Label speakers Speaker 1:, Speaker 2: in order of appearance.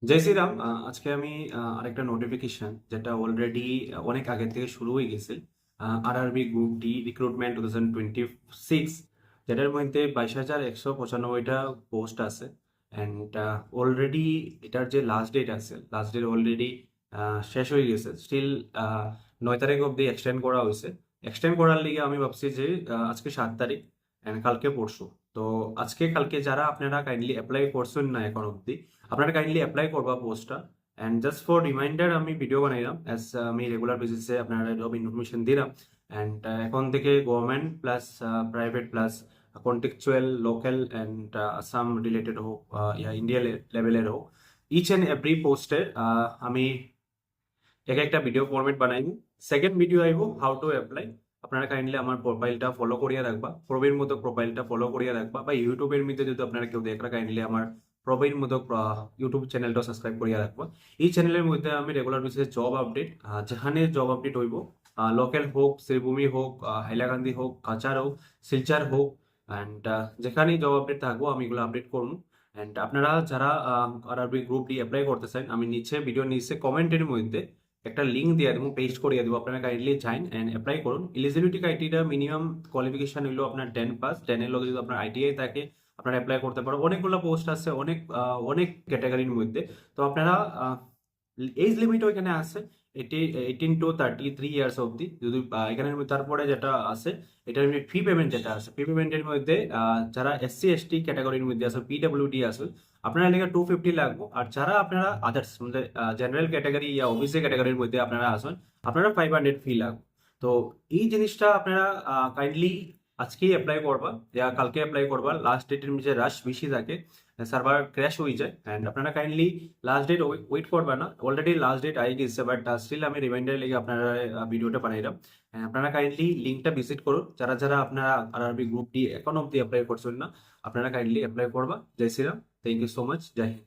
Speaker 1: জয় শ্রীরাম। আজকে আমি আরেকটা নোটিফিকেশন যেটা অলরেডি অনেক আগে থেকে শুরু হয়ে গেছে। আরআরবি গ্রুপ ডি রিক্রুটমেন্ট 2026, যেটার মধ্যে 22,195টা পোস্ট আছে। অ্যান্ড অলরেডি এটার যে লাস্ট ডেট আছে, লাস্ট ডেট অলরেডি শেষ হয়ে গেছে। স্টিল 9 তারিখ অবধি এক্সটেন্ড করা হয়েছে। এক্সটেন্ড করার লিগে আমি ভাবছি যে আজকে 7 তারিখ অ্যান্ড কালকে পরশু। তো আজকে কালকে যারা আপনারা কাইন্ডলি অ্যাপ্লাই করছেন না এখন অবধি, আপনারা কাইন্ডলি অ্যাপ্লাই করবা পোস্টটা। অ্যান্ড জাস্ট ফর রিমাইন্ডার আমি ভিডিও বানাইলাম, অ্যাজ আমি রেগুলার বেসিসে আপনারা জব ইনফরমেশন দিলাম। অ্যান্ড এখন থেকে government plus private plus contractual local and Assam related হোক ইয়া ইন্ডিয়া লেভেলের হোক, ইচ অ্যান্ড এভরি পোস্টের আমি এক একটা ভিডিও ফরম্যাট বানাইবো। সেকেন্ড ভিডিও আইবো হাউ টু অ্যাপ্লাই। আপনারা কাইন্ডলি আমার প্রোফাইলটা ফলো করিয়া রাখবা, প্রবীর মতো প্রোফাইলটা ফলো করিয়া রাখবা, বা ইউটিউবের মধ্যে যদি আপনারা কেউ দেখরা কাইন্ডলি আমার প্রবীর মতো ইউটিউব চ্যানেলটা সাবস্ক্রাইব করিয়া রাখবা। এই চ্যানেলের মধ্যে আমি রেগুলার বেসিসে জব আপডেট, যেখানে জব আপডেট হইব, লোকাল হোক, শ্রীভূমি হোক, হাইলাকান্দি হোক, কাচার হোক, শিলচার হোক, অ্যান্ড যেখানেই জব আপডেট থাকবো আমি এগুলো আপডেট করবো। অ্যান্ড আপনারা যারা আরআরবি গ্রুপ ডি অ্যাপ্লাই করতে চান, আমি নিচে ভিডিও নিচে কমেন্টের মধ্যে একটা লিঙ্ক দিয়ে দেবো, পেস্ট করিয়ে দেবো। আপনারা কাইন্ডলি যাইন অ্যান্ড অ্যাপ্লাই করুন। এলিজিবিলিটি ক্রাইটেরিয়া মিনিমাম কোয়ালিফিকেশন হলো আপনার 10 পাস। 10-এর লগে যদি আপনার আইটিআই থাকে আপনারা অ্যাপ্লাই করতে পারো। অনেকগুলো পোস্ট আছে, অনেক অনেক ক্যাটাগরির মধ্যে। তো আপনারা এজ লিমিট ওইখানে আছে 18 to 33 ইয়ার্স অবধি। যদি এখানের মধ্যে তারপরে যেটা আছে, এটার ফি পেমেন্ট যেটা আছে, ফি পেমেন্টের মধ্যে যারা SC ST ক্যাটাগরির মধ্যে আছে, PWD আছে, আপনারা লেগে 250 লাগবে। আর যারা আপনারা আদার্স জেনারেল ক্যাটাগরি ইয়া ওবিসি ক্যাটাগরির মধ্যে আপনারা আসেন, আপনারা 500 ফি লাগবে। তো এই জিনিসটা আপনারা কাইন্ডলি আজকেই অ্যাপ্লাই করবা, ইয়া কালকে অ্যাপ্লাই করবা। লাস্ট ডেটের মধ্যে রাশ বেশি থাকে, সার্ভার ক্র্যাশ হয়ে যায়। অ্যান্ড আপনারা কাইন্ডলি লাস্ট ডেট ওয়েট করবে না, অলরেডি লাস্ট ডেট আই গেছে, বাট স্টিল আমি রিমাইন্ডার লেগে আপনারা ভিডিওটা বানাইলাম। আপনারা কাইন্ডলি লিঙ্কটা ভিজিট করুন। যারা যারা আপনারা আরআরবি গ্রুপ ডি এখন অব্দি অ্যাপ্লাই করছেন না, আপনারা কাইন্ডলি অ্যাপ্লাই করবা। জয় Shriram, thank you so much, জয় হিন্দ।